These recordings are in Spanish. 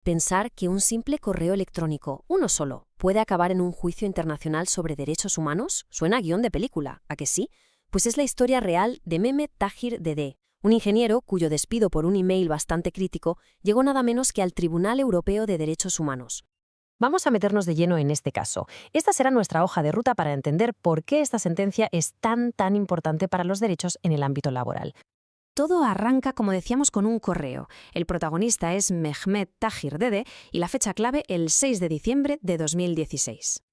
Pensar que un simple correo electrónico, uno solo, puede acabar en un juicio internacional sobre derechos humanos suena a guión de película, ¿a que sí? Pues es la historia real de Mehmet Tahir Dede, un ingeniero cuyo despido por un email bastante crítico llegó nada menos que al Tribunal Europeo de Derechos Humanos. Vamos a meternos de lleno en este caso. Esta será nuestra hoja de ruta para entender por qué esta sentencia es tan importante para los derechos en el ámbito laboral. Todo arranca, como decíamos, con un correo. El protagonista es Mehmet Tahir Dede y la fecha clave el 6 de diciembre de 2016.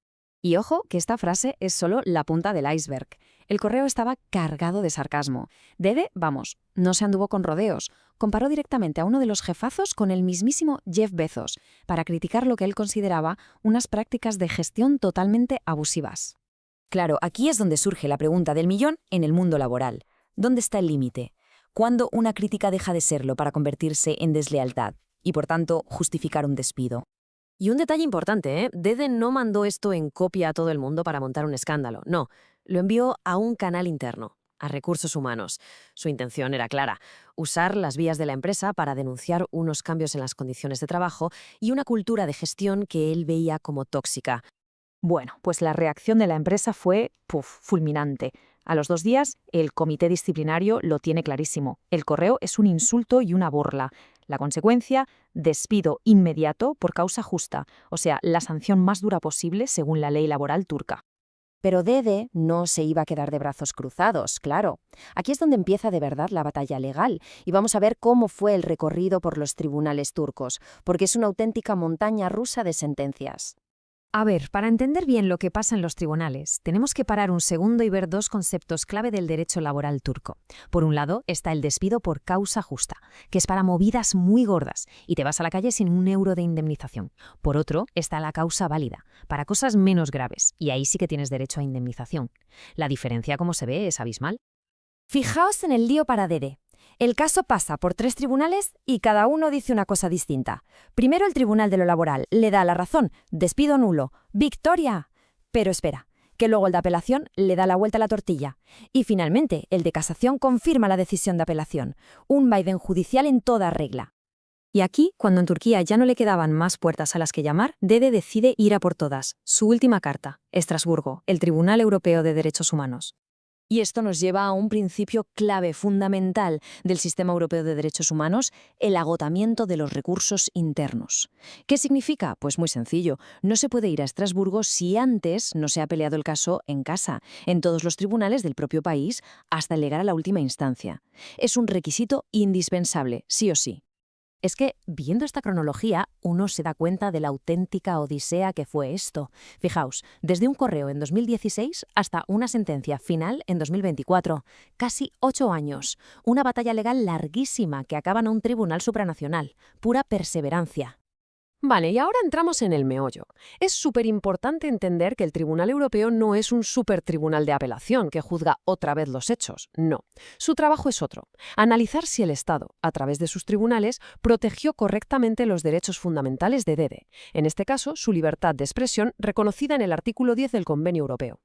Y ojo que esta frase es solo la punta del iceberg. El correo estaba cargado de sarcasmo. Dede, vamos, no se anduvo con rodeos. Comparó directamente a uno de los jefazos con el mismísimo Jeff Bezos para criticar lo que él consideraba unas prácticas de gestión totalmente abusivas. Claro, aquí es donde surge la pregunta del millón en el mundo laboral. ¿Dónde está el límite? ¿Cuándo una crítica deja de serlo para convertirse en deslealtad y, por tanto, justificar un despido? Y un detalle importante, Dede no mandó esto en copia a todo el mundo para montar un escándalo, no. Lo envió a un canal interno, a Recursos Humanos. Su intención era clara, usar las vías de la empresa para denunciar unos cambios en las condiciones de trabajo y una cultura de gestión que él veía como tóxica. Bueno, pues la reacción de la empresa fue, fulminante. A los 2 días, el comité disciplinario lo tiene clarísimo. El correo es un insulto y una burla. La consecuencia, despido inmediato por causa justa, o sea, la sanción más dura posible según la ley laboral turca. Pero Dede no se iba a quedar de brazos cruzados, claro. Aquí es donde empieza de verdad la batalla legal, y vamos a ver cómo fue el recorrido por los tribunales turcos, porque es una auténtica montaña rusa de sentencias. A ver, para entender bien lo que pasa en los tribunales, tenemos que parar un segundo y ver dos conceptos clave del derecho laboral turco. Por un lado, está el despido por causa justa, que es para movidas muy gordas y te vas a la calle sin un euro de indemnización. Por otro, está la causa válida, para cosas menos graves, y ahí sí que tienes derecho a indemnización. La diferencia, como se ve, es abismal. Fijaos en el lío para Dede. El caso pasa por 3 tribunales y cada uno dice una cosa distinta. Primero el Tribunal de lo Laboral le da la razón, despido nulo, ¡victoria! Pero espera, que luego el de apelación le da la vuelta a la tortilla. Y finalmente, el de casación confirma la decisión de apelación. Un vaivén judicial en toda regla. Y aquí, cuando en Turquía ya no le quedaban más puertas a las que llamar, Dede decide ir a por todas. Su última carta, Estrasburgo, el Tribunal Europeo de Derechos Humanos. Y esto nos lleva a un principio clave, fundamental, del sistema europeo de derechos humanos, el agotamiento de los recursos internos. ¿Qué significa? Pues muy sencillo. No se puede ir a Estrasburgo si antes no se ha peleado el caso en casa, en todos los tribunales del propio país, hasta llegar a la última instancia. Es un requisito indispensable, sí o sí. Es que, viendo esta cronología, uno se da cuenta de la auténtica odisea que fue esto. Fijaos, desde un correo en 2016 hasta una sentencia final en 2024. Casi 8 años. Una batalla legal larguísima que acaba en un tribunal supranacional. Pura perseverancia. Vale, y ahora entramos en el meollo. Es súper importante entender que el Tribunal Europeo no es un supertribunal de apelación que juzga otra vez los hechos. No. Su trabajo es otro. Analizar si el Estado, a través de sus tribunales, protegió correctamente los derechos fundamentales de Dede. En este caso, su libertad de expresión reconocida en el artículo 10 del Convenio Europeo.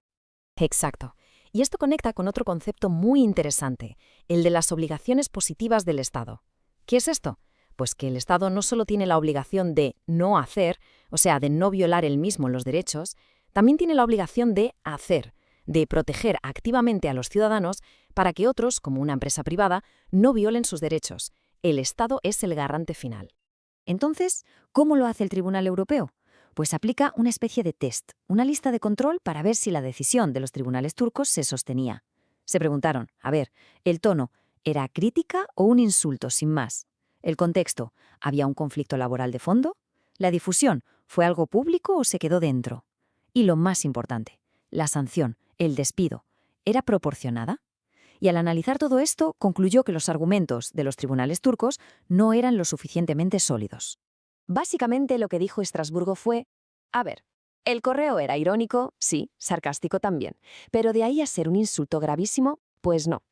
Exacto. Y esto conecta con otro concepto muy interesante, el de las obligaciones positivas del Estado. ¿Qué es esto? Pues que el Estado no solo tiene la obligación de no hacer, o sea, de no violar él mismo los derechos, también tiene la obligación de hacer, de proteger activamente a los ciudadanos para que otros, como una empresa privada, no violen sus derechos. El Estado es el garante final. Entonces, ¿cómo lo hace el Tribunal Europeo? Pues aplica una especie de test, una lista de control para ver si la decisión de los tribunales turcos se sostenía. Se preguntaron, a ver, ¿el tono era crítica o un insulto sin más? El contexto, ¿había un conflicto laboral de fondo? ¿La difusión fue algo público o se quedó dentro? Y lo más importante, la sanción, el despido, ¿era proporcionada? Y al analizar todo esto, concluyó que los argumentos de los tribunales turcos no eran lo suficientemente sólidos. Básicamente lo que dijo Estrasburgo fue, a ver, el correo era irónico, sí, sarcástico también, pero de ahí a ser un insulto gravísimo, pues no.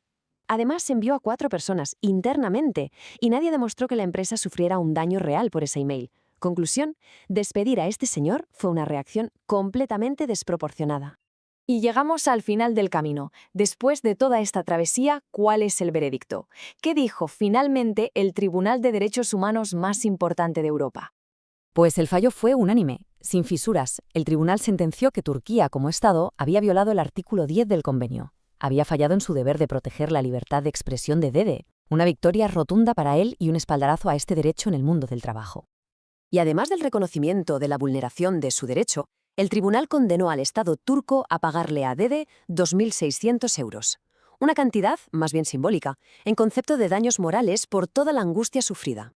Además, envió a 4 personas internamente y nadie demostró que la empresa sufriera un daño real por ese email. Conclusión, despedir a este señor fue una reacción completamente desproporcionada. Y llegamos al final del camino. Después de toda esta travesía, ¿cuál es el veredicto? ¿Qué dijo finalmente el Tribunal de Derechos Humanos más importante de Europa? Pues el fallo fue unánime, sin fisuras. El tribunal sentenció que Turquía, como Estado, había violado el artículo 10 del convenio. Había fallado en su deber de proteger la libertad de expresión de Dede, una victoria rotunda para él y un espaldarazo a este derecho en el mundo del trabajo. Y además del reconocimiento de la vulneración de su derecho, el tribunal condenó al Estado turco a pagarle a Dede 2.600 euros. Una cantidad, más bien simbólica, en concepto de daños morales por toda la angustia sufrida.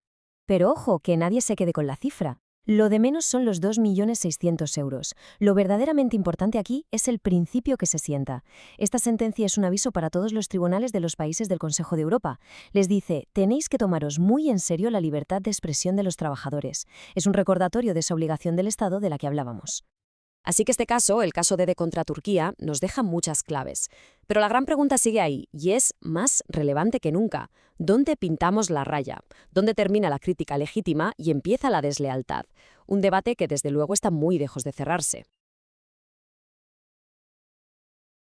Pero ojo, que nadie se quede con la cifra. Lo de menos son los 2.600.000 euros. Lo verdaderamente importante aquí es el principio que se sienta. Esta sentencia es un aviso para todos los tribunales de los países del Consejo de Europa. Les dice, tenéis que tomaros muy en serio la libertad de expresión de los trabajadores. Es un recordatorio de esa obligación del Estado de la que hablábamos. Así que este caso, el caso Dede contra Turquía, nos deja muchas claves. Pero la gran pregunta sigue ahí, y es más relevante que nunca. ¿Dónde pintamos la raya? ¿Dónde termina la crítica legítima y empieza la deslealtad? Un debate que desde luego está muy lejos de cerrarse.